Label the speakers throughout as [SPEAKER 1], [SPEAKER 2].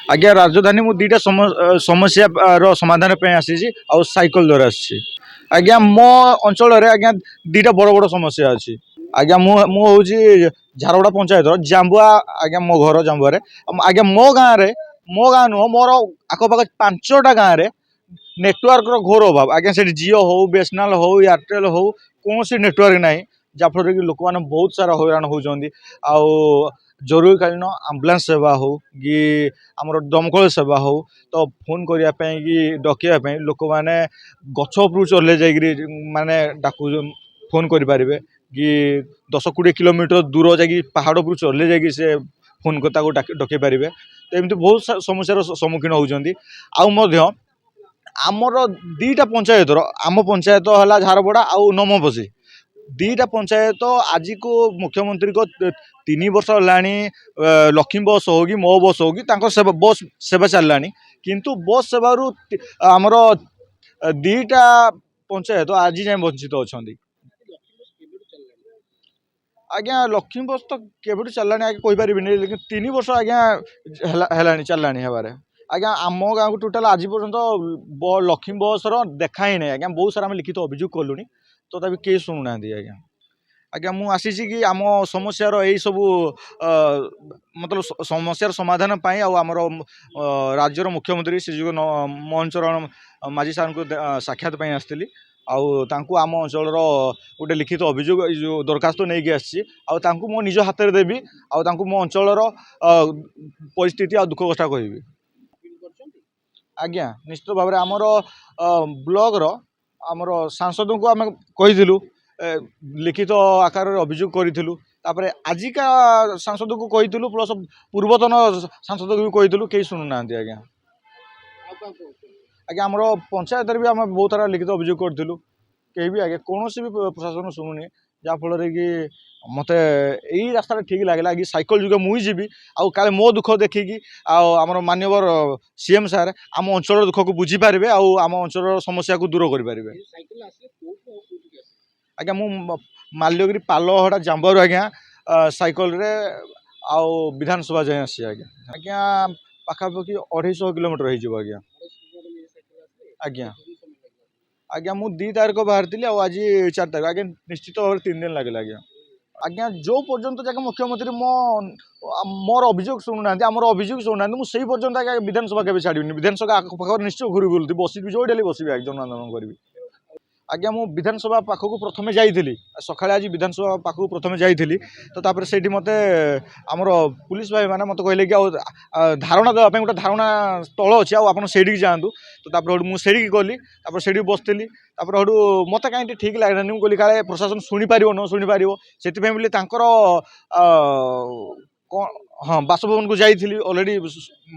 [SPEAKER 1] आज्ञा राजधानी मु दीटा समस्या रो समाधान पे आसी आउ साइकल द्वारा आसी आज्ञा मो अंचल रे आज्ञा दीटा बड़ बड़ समस्या अच्छी आज्ञा मु हूँ झारगुड़ा पंचायत जांबुआ आज्ञा मो घर जांबुआ रे आज्ञा मो गाँ नुह मोर आखपाख 5टा गाँव रे नेटवर्क रो घोर अभाव आज्ञा से जियो हो बीएसएनएल हो एयरटेल हो कौन नेटवर्क ना जहाँफल कि लोक मैंने बहुत सारा हैरान होती जरूरीकालीन आम्बुलांस सेवा हो कि आमर दमकल सेवा हो तो फोन करने कि डकैया लोक मैंने गछ उपरू चले जाकि माने डाकू फोन करें कि 10-20 किलोमीटर दूर जा पहाड़ उपरू चले जाकि से फोन डकई पारे तो एमती बहुत समस्या सम्मुखीन होती आमर दीटा पंचायत आम पंचायत है झारपड़ा आउ नमपसी दीटा पंचायत आज को मुख्यमंत्री को 3 वर्ष है लक्ष्मी बस हो कि मो बस हो कि बस सेवा चलला किंतु बस सेवार आमर दीटा पंचायत आज जाए वंचित अच्छा आज्ञा लक्ष्मी बस तो केवट चलला आगे कहीपर लेकिन 3 वर्ष आज्ञा है चलला हेबार आज्ञा आम गाँव को टोटाल आज पर्यटन लक्ष्मी बस देखा ही नहीं आज्ञा बहुत सारा आम लिखित अभियोग कलुनी तो तभी कई शुणुना आज्ञा आज्ञा मु आसी कि आम समस्यार यही सब मतलब समस्यार समाधान पाई आमर राज्यर मुख्यमंत्री श्रीजुग मोहन चरण माझी सार को साक्षात पाई आसती आम अंचल गोटे लिखित अभियोग जो दरखास्त नहीं आसी मो निज हाथ में देवी मो अंचल परिस्थिति आ दुख कष्टा कहि आज्ञा निश्चित भाव में आमर ब्लॉक आमर सांसद को आम कहीलु लिखित आकार अभियोग करूँ तापर आजिका सांसद को कहीलु प्लस पूर्वतन सांसद को भी कहीलु कई शुणुना आज्ञा आज्ञा आमर पंचायत भी आम बहुत सारा लिखित अभियोग करूँ कहीं भी आज्ञा कौन भी प्रशासन शुणुनी जहाँफल कि मत यही रास्ता ठीक लगे कि साइकिल जुगे मुई जी आए मो दुख देखिकी आमर मानवर सीएम सार आम अंचल दुख को बुझीपारे आम अंचल समस्या को दूर करें आज्ञा मु माल्यगिरी पालहड़ा जांबरू आज्ञा साइकल रे आउ विधानसभा जाए आसी आज्ञा आज्ञा पाखापाखि 250 किलोमीटर हो आज्ञा आज्ञा आज्ञा मु 2 तारीख बाहर थी आज 4 तारीख आज्ञा निश्चित भाव 3 दिन लगे आज्ञा आज्ञा जो पर्यंत जाके मुख्यमंत्री मोर अभियोग शुणुना आमर अभियोग शुणुना मुझे पर्यंत आज्ञा विधानसभा के छाड़ी विधानसभा आखपाख निश्चय घूरी बुलती बस जो डेली बस जनआंदोलन करी आज्ञा मु विधानसभा पाखक प्रथमे जाइली सकाଳେ आज विधानसभा पाखक प्रथमे जाइली तो तापर सेठी मते आमर पुलिस भाई माने मते कहले कि धारणा देवाई गोटे धारणा स्थल अच्छे आपन सेठी जातु तो तापर मु सेठी गली तापर सेठी बसली तापर हूँ मत कहीं ठीक लगलानी मुझे काले प्रशासन शुणी पार न शुणी पार से बोले हाँ बासभवन को जाइली अलरेडी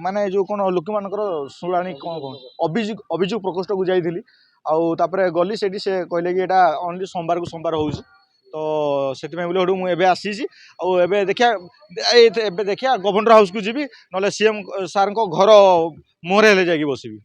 [SPEAKER 1] माने जो कौन लोक मानकर शुणाणी कौन कौन अभियोग प्रकोष्ठ को जाइली आउे गली से कहले कि यहाँ ओनली सोमवार को सोमवार हो तो से बोले मुझे आसी देखिया गवर्नर हाउस को जी ना सीएम सार घर मुहरे जाकि बसबी।